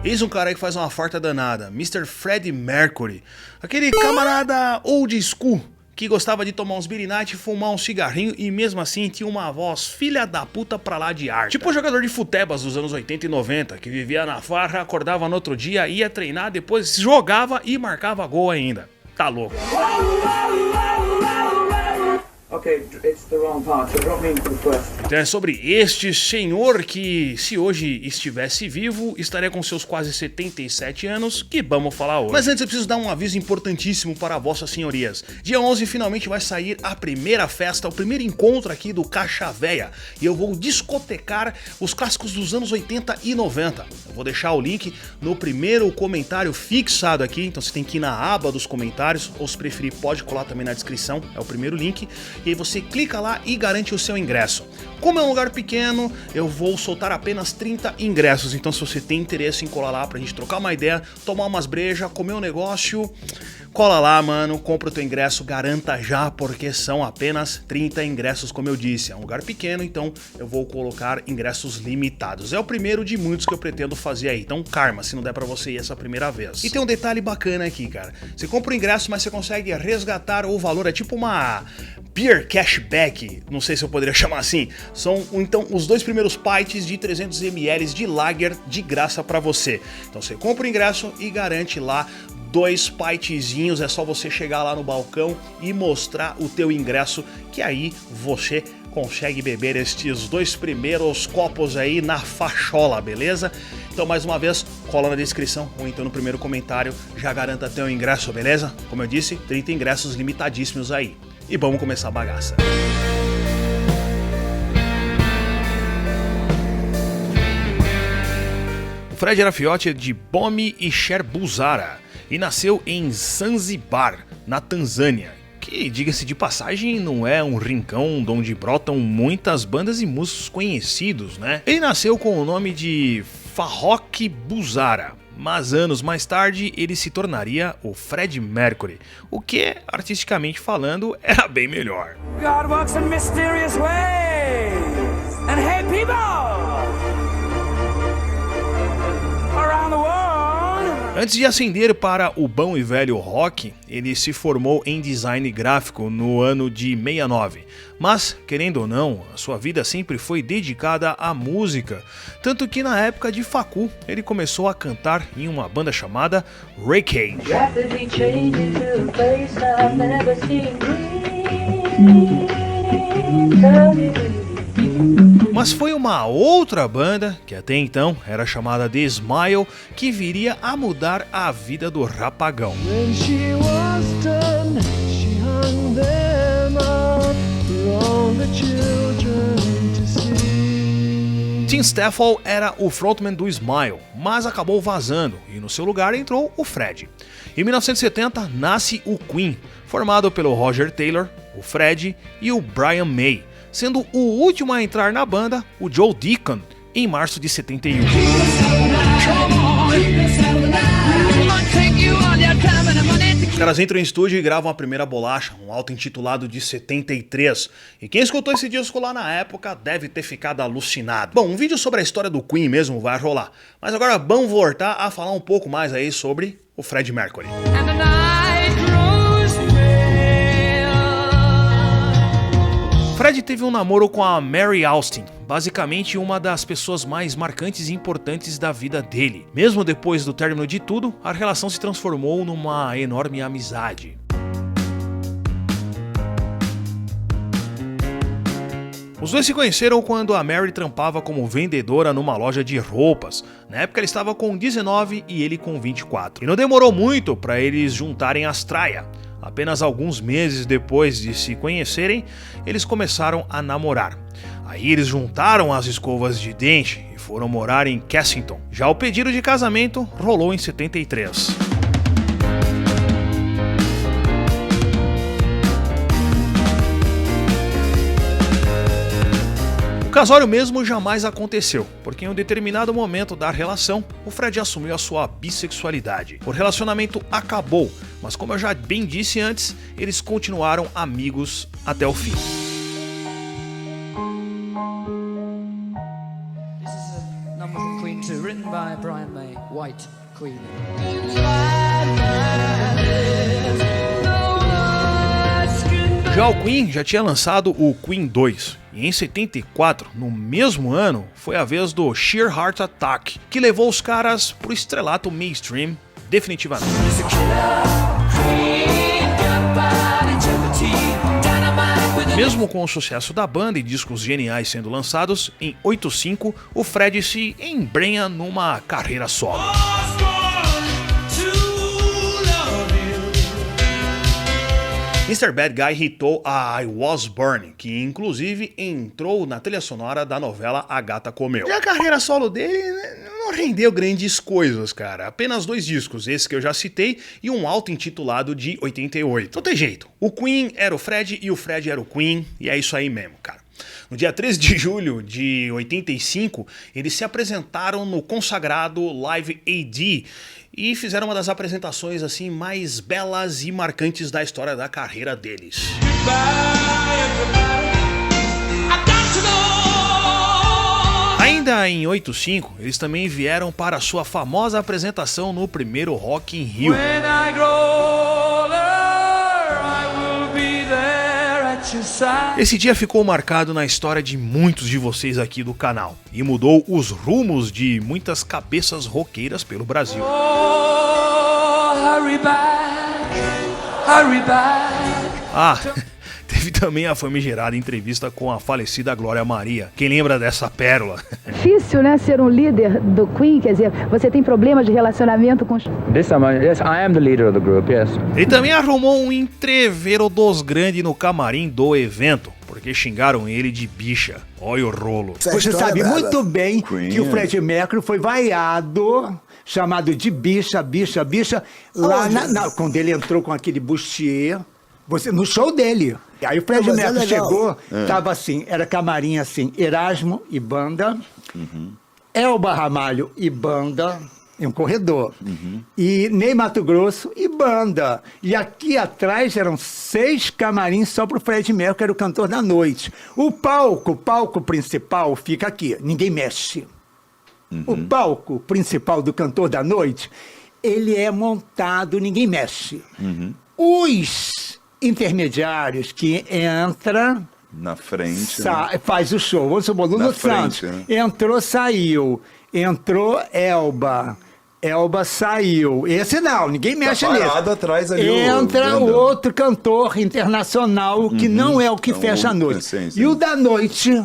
Eis um cara aí que faz uma farta danada, Mr. Freddie Mercury. Aquele camarada old school que gostava de tomar uns Beer Night, fumar um cigarrinho e mesmo assim tinha uma voz filha da puta pra lá de ar. Tipo o jogador de futebas dos anos 80 e 90, que vivia na farra, acordava no outro dia, ia treinar, depois jogava e marcava gol ainda. Tá louco. Okay, it's the wrong part, so drop me into the first. Então é sobre este senhor que, se hoje estivesse vivo, estaria com seus quase 77 anos, que vamos falar hoje. Mas antes eu preciso dar um aviso importantíssimo para vossas senhorias. Dia 11 finalmente vai sair a primeira festa, o primeiro encontro aqui do Caixa Véia, e eu vou discotecar os clássicos dos anos 80 e 90. Eu vou deixar o link no primeiro comentário fixado aqui, então você tem que ir na aba dos comentários, ou se preferir pode colar também na descrição, é o primeiro link. E aí você clica lá e garante o seu ingresso. Como é um lugar pequeno, eu vou soltar apenas 30 ingressos, então se você tem interesse em colar lá pra gente trocar uma ideia, tomar umas brejas, comer um negócio, cola lá, mano, compra o teu ingresso, garanta já, porque são apenas 30 ingressos, como eu disse. É um lugar pequeno, então eu vou colocar ingressos limitados. É o primeiro de muitos que eu pretendo fazer aí, então karma, se não der pra você ir essa primeira vez. E tem um detalhe bacana aqui, cara. Você compra o ingresso, mas você consegue resgatar o valor, é tipo uma beer cashback, não sei se eu poderia chamar assim. São então os dois primeiros pints de 300 ml de lager de graça pra você. Então você compra o ingresso e garante lá 2 pintzinhos, é só você chegar lá no balcão e mostrar o teu ingresso, que aí você consegue beber estes 2 primeiros copos aí na fachola, beleza? Então mais uma vez, cola na descrição ou então no primeiro comentário, já garanta teu ingresso, beleza? Como eu disse, 30 ingressos limitadíssimos aí. E vamos começar a bagaça. O Fred era filhote de Bomi e Sher Buzara e nasceu em Zanzibar, na Tanzânia, que, diga-se de passagem, não é um rincão de onde brotam muitas bandas e músicos conhecidos, né? Ele nasceu com o nome de Farrokh Buzara, mas anos mais tarde ele se tornaria o Fred Mercury, o que, artisticamente falando, era bem melhor. God works in mysterious ways. And hey people! Around the world. Antes de ascender para o bom e velho rock, ele se formou em design gráfico no ano de 69. Mas, querendo ou não, a sua vida sempre foi dedicada à música, tanto que na época de facu ele começou a cantar em uma banda chamada Ray-K. Mas foi uma outra banda, que até então era chamada The Smile, que viria a mudar a vida do rapagão. Tim Staffel era o frontman do Smile, mas acabou vazando e no seu lugar entrou o Fred. Em 1970 nasce o Queen, formado pelo Roger Taylor, o Fred e o Brian May, sendo o último a entrar na banda o Joe Deacon em março de 71. Os caras entram em estúdio e gravam a primeira bolacha, um álbum intitulado de 73. E quem escutou esse disco lá na época deve ter ficado alucinado. Bom, um vídeo sobre a história do Queen mesmo vai rolar. Mas agora vamos voltar a falar um pouco mais aí sobre o Fred Mercury. Fred teve um namoro com a Mary Austin, basicamente uma das pessoas mais marcantes e importantes da vida dele. Mesmo depois do término de tudo, a relação se transformou numa enorme amizade. Os dois se conheceram quando a Mary trampava como vendedora numa loja de roupas. Na época ela estava com 19 e ele com 24. E não demorou muito para eles juntarem as traias. Apenas alguns meses depois de se conhecerem, eles começaram a namorar. Aí eles juntaram as escovas de dente e foram morar em Kensington. Já o pedido de casamento rolou em 73. O casório mesmo jamais aconteceu, porque em um determinado momento da relação, o Fred assumiu a sua bissexualidade. O relacionamento acabou, mas como eu já bem disse antes, eles continuaram amigos até o fim. This is a number from Queen 2, written by Brian May. white queen. Já o Queen já tinha lançado o Queen 2, e em 74, no mesmo ano, foi a vez do Sheer Heart Attack, que levou os caras pro estrelato mainstream definitivamente. Mesmo com o sucesso da banda e discos geniais sendo lançados, em 85 o Fred se embrenha numa carreira solo. Mr. Bad Guy hitou a I Was Burning, que inclusive entrou na trilha sonora da novela A Gata Comeu. E a carreira solo dele não rendeu grandes coisas, cara. Apenas 2 discos, esse que eu já citei, e um auto-intitulado de 88. Não tem jeito, o Queen era o Fred e o Fred era o Queen, e é isso aí mesmo, cara. No dia 13 de julho de 85, eles se apresentaram no consagrado Live AD e fizeram uma das apresentações assim mais belas e marcantes da história da carreira deles. Ainda em 85, eles também vieram para sua famosa apresentação no primeiro Rock in Rio. Esse dia ficou marcado na história de muitos de vocês aqui do canal e mudou os rumos de muitas cabeças roqueiras pelo Brasil. Ah, teve também a famigerada entrevista com a falecida Glória Maria. Quem lembra dessa pérola? Difícil, né, ser um líder do Queen, quer dizer, você tem problemas de relacionamento com os... This time, yes, I am the leader of the group, yes. Ele também arrumou um entrevero dos grandes no camarim do evento, porque xingaram ele de bicha. Olha o rolo. Você sabe muito bem que o Freddie Mercury foi vaiado, chamado de bicha, lá quando ele entrou com aquele bustier, no show dele. Aí o Freddie Mercury chegou, tava assim, era camarim assim, Erasmo e banda, Elba Ramalho e banda, em um corredor, e Ney Matogrosso e banda. E aqui atrás eram 6 camarins só pro Freddie Mercury, que era o cantor da noite. O palco principal fica aqui, ninguém mexe. O palco principal do cantor da noite, ele é montado, ninguém mexe. Os intermediários que entra na frente, faz o show. Vamos supor, Lulu Santos, né? Entrou, saiu. Entrou Elba saiu. Esse não, ninguém mexe nisso. Atrás ali entra o outro cantor internacional que não é o que fecha a noite. Sim. E o da noite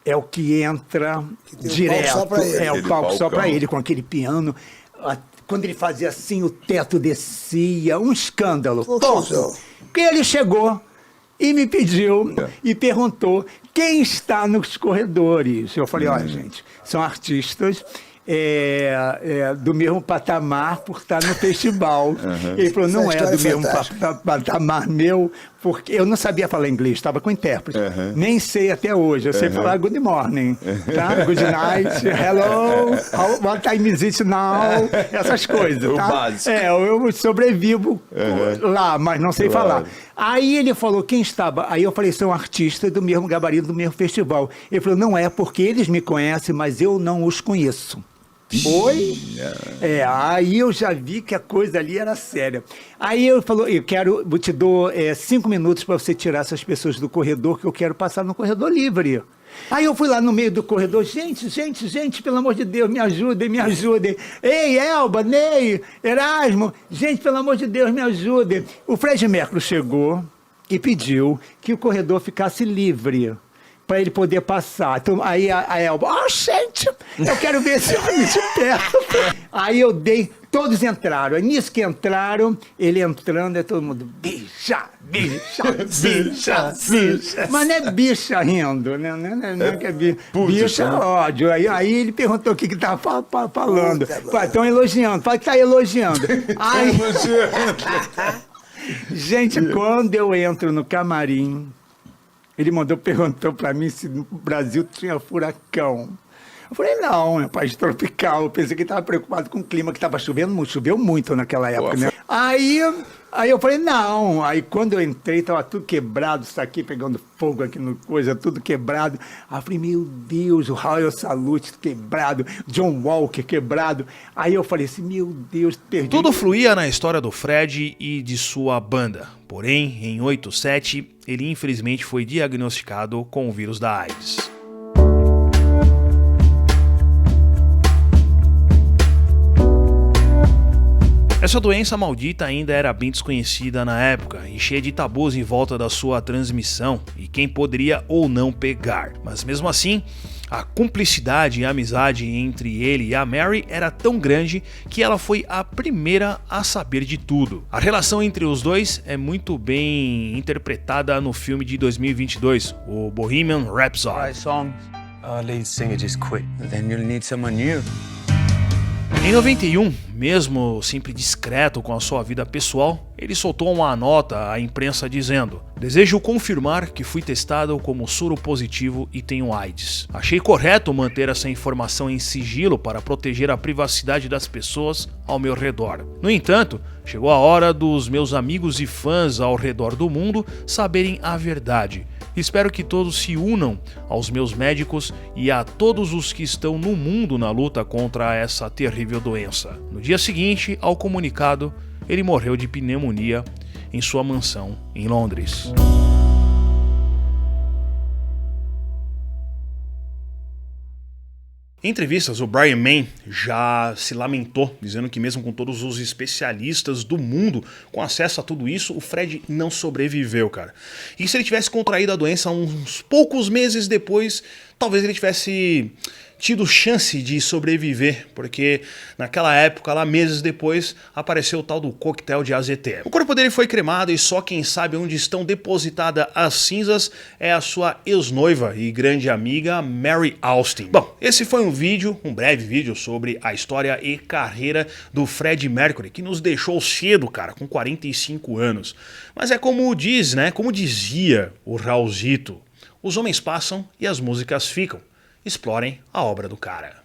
é o que entra direto. O palco só pra ele, com aquele piano. Quando ele fazia assim, o teto descia, um escândalo. Porque ele chegou e me pediu e perguntou quem está nos corredores. Eu falei, olha, gente, são artistas do mesmo patamar por estar no festival. Ele falou, não é do mesmo patamar meu, porque eu não sabia falar inglês, estava com intérprete. Nem sei até hoje, eu sei falar good morning, tá? Good night, hello, what time is it now? Essas coisas, tá? O básico. Eu sobrevivo lá, mas não sei falar. Aí ele falou, quem estava? Aí eu falei, são artistas do mesmo gabarito, do mesmo festival. Ele falou, não é porque eles me conhecem, mas eu não os conheço. Foi? Aí eu já vi que a coisa ali era séria. Aí eu falou, eu te dou 5 minutos para você tirar essas pessoas do corredor, que eu quero passar no corredor livre. Aí eu fui lá no meio do corredor, gente, pelo amor de Deus, me ajudem. Ei, Elba, Ney, Erasmo, gente, pelo amor de Deus, me ajudem. O Freddie Mercury chegou e pediu que o corredor ficasse livre, para ele poder passar. Então, aí a Elba, gente, eu quero ver esse homem de perto. Aí eu dei, todos entraram. Aí nisso que entraram, ele entrando, é todo mundo, bicha. Mas não é bicha rindo, né? Não é que é bicha. Bicha é ódio. Aí ele perguntou o que estava falando. Estão elogiando. Fala que está elogiando. Aí, gente, quando eu entro no camarim, ele perguntou para mim se no Brasil tinha furacão. Eu falei, não, é país tropical. Eu pensei que ele estava preocupado com o clima, que estava chovendo muito, choveu muito naquela época, né? Aí eu falei, não. Aí quando eu entrei, tava tudo quebrado, isso aqui pegando fogo aqui no coisa, tudo quebrado. Aí eu falei, meu Deus, o Royal Salute quebrado, John Walker quebrado. Aí eu falei assim, meu Deus, perdi. Tudo fluía na história do Fred e de sua banda. Porém, em 87, ele infelizmente foi diagnosticado com o vírus da AIDS. Essa doença maldita ainda era bem desconhecida na época e cheia de tabus em volta da sua transmissão e quem poderia ou não pegar. Mas mesmo assim, a cumplicidade e a amizade entre ele e a Mary era tão grande que ela foi a primeira a saber de tudo. A relação entre os dois é muito bem interpretada no filme de 2022, o Bohemian Rhapsody. Lead singer just quit. Then you'll need someone new. Em 91, mesmo sempre discreto com a sua vida pessoal, ele soltou uma nota à imprensa dizendo: "Desejo confirmar que fui testado como soro positivo e tenho AIDS. Achei correto manter essa informação em sigilo para proteger a privacidade das pessoas ao meu redor. No entanto, chegou a hora dos meus amigos e fãs ao redor do mundo saberem a verdade. Espero que todos se unam aos meus médicos e a todos os que estão no mundo na luta contra essa terrível doença." No dia seguinte ao comunicado, ele morreu de pneumonia em sua mansão em Londres. Em entrevistas, o Brian May já se lamentou, dizendo que mesmo com todos os especialistas do mundo com acesso a tudo isso, o Fred não sobreviveu, cara. E se ele tivesse contraído a doença uns poucos meses depois, talvez ele tivesse tido chance de sobreviver, porque naquela época, lá meses depois, apareceu o tal do coquetel de AZT. O corpo dele foi cremado e só quem sabe onde estão depositadas as cinzas é a sua ex-noiva e grande amiga Mary Austin. Bom, esse foi um breve vídeo sobre a história e carreira do Freddie Mercury, que nos deixou cedo, cara, com 45 anos. Mas é como diz, né, como dizia o Raulzito, os homens passam e as músicas ficam. Explorem a obra do cara.